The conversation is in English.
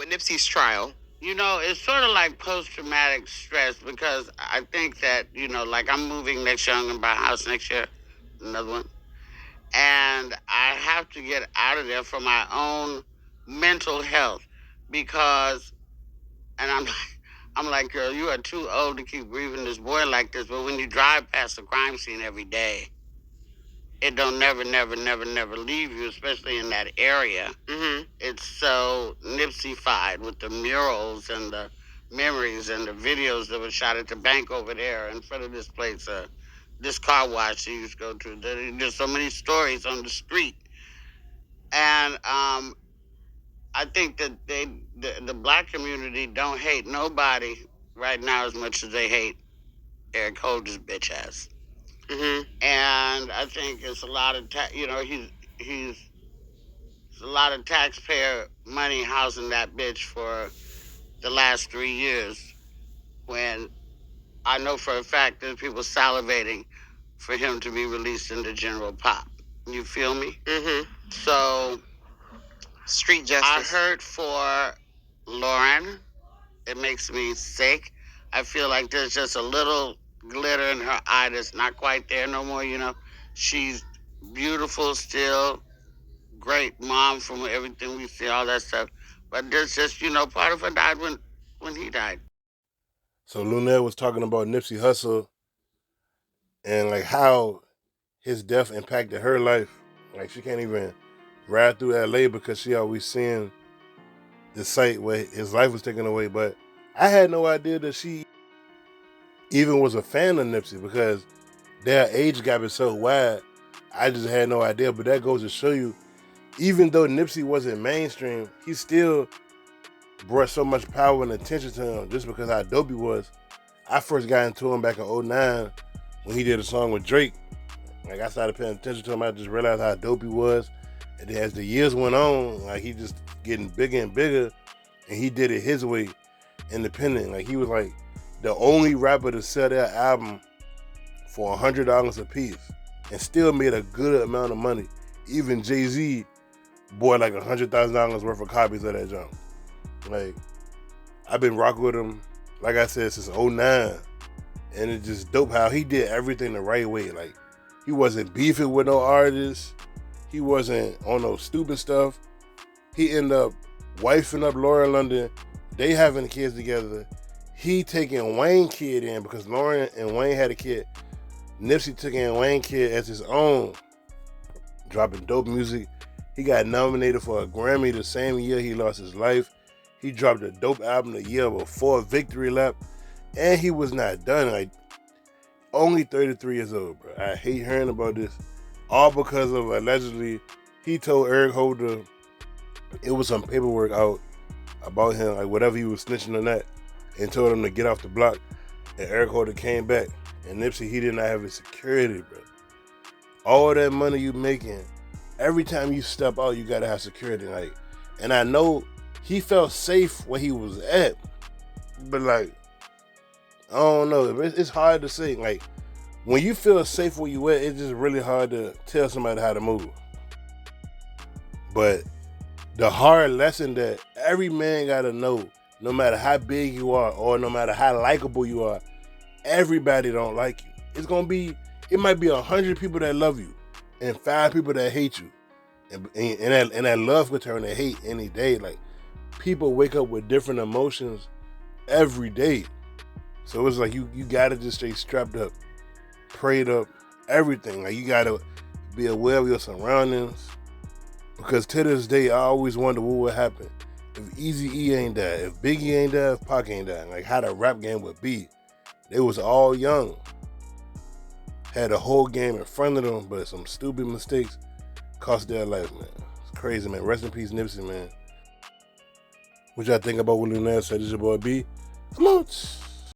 with Nipsey's trial? It's sort of like post-traumatic stress because I think that, like I'm moving next year. I'm going to buy a house next year, another one. And I have to get out of there for my own mental health because, and I'm like, girl, you are too old to keep grieving this boy like this. But when you drive past the crime scene every day, it don't never leave you, especially in that area. Mm-hmm. It's so Nipsey-fied with the murals and the memories and the videos that were shot at the bank over there in front of this place, this car wash he used to go to. There's so many stories on the street. And I think that the black community don't hate nobody right now as much as they hate Eric Holder's bitch ass. Mm-hmm. And I think it's a lot of he's a lot of taxpayer money housing that bitch for the last 3 years. When I know for a fact there's people salivating for him to be released into general pop. You feel me? Mm-hmm. So Street justice. I heard for Lauren. It makes me sick. I feel like there's just a little glitter in her eye that's not quite there no more. She's beautiful still, great mom from everything we see, all that stuff. But there's just, part of her died when he died. So Luenell was talking about Nipsey Hussle and like how his death impacted her life. Like she can't even ride through LA because she always seeing the site where his life was taken away. But I had no idea that she even was a fan of Nipsey because their age gap is so wide. I just had no idea. But that goes to show you, even though Nipsey wasn't mainstream, he still brought so much power and attention to him just because how dope he was. I first got into him back in 2009 when he did a song with Drake. Like I started paying attention to him, I just realized how dope he was. And then as the years went on, like he just getting bigger and bigger, and he did it his way, independent. Like he was like the only rapper to sell their album for $100 a piece and still made a good amount of money. Even Jay-Z bought like $100,000 worth of copies of that junk. Like I've been rocking with him, like I said, since 2009. And it's just dope how he did everything the right way. Like he wasn't beefing with no artists. He wasn't on no stupid stuff. He ended up wifing up Lauren London. They having kids together. He taking Wayne kid in because Lauren and Wayne had a kid. Nipsey took in Wayne kid as his own. Dropping dope music. He got nominated for a Grammy the same year he lost his life. He dropped a dope album the year before Victory Lap. And he was not done. Like, only 33 years old, bro. I hate hearing about this. All because of allegedly, he told Eric Holder it was some paperwork out about him, like whatever he was snitching on that, and told him to get off the block. And Eric Holder came back. And Nipsey, he did not have his security, bro. All that money you making, every time you step out, you gotta have security. Like, and I know he felt safe where he was at, but like, I don't know. It's hard to say. Like, when you feel safe where you at, it's just really hard to tell somebody how to move. But the hard lesson that every man gotta know, no matter how big you are or no matter how likable you are, everybody don't like you. It might be 100 people that love you and 5 people that hate you. And that love could turn to hate any day. Like, people wake up with different emotions every day. So it's like you gotta just stay strapped up, prayed up, everything. Like, you gotta be aware of your surroundings. Because to this day, I always wonder what would happen if Eazy-E ain't died, if Biggie ain't died, if Pac ain't died. Like, how the rap game would be. They was all young. Had a whole game in front of them, but some stupid mistakes cost their life, man. It's crazy, man. Rest in peace, Nipsey, man. What y'all think about what Luenell said? This your boy B. Come on.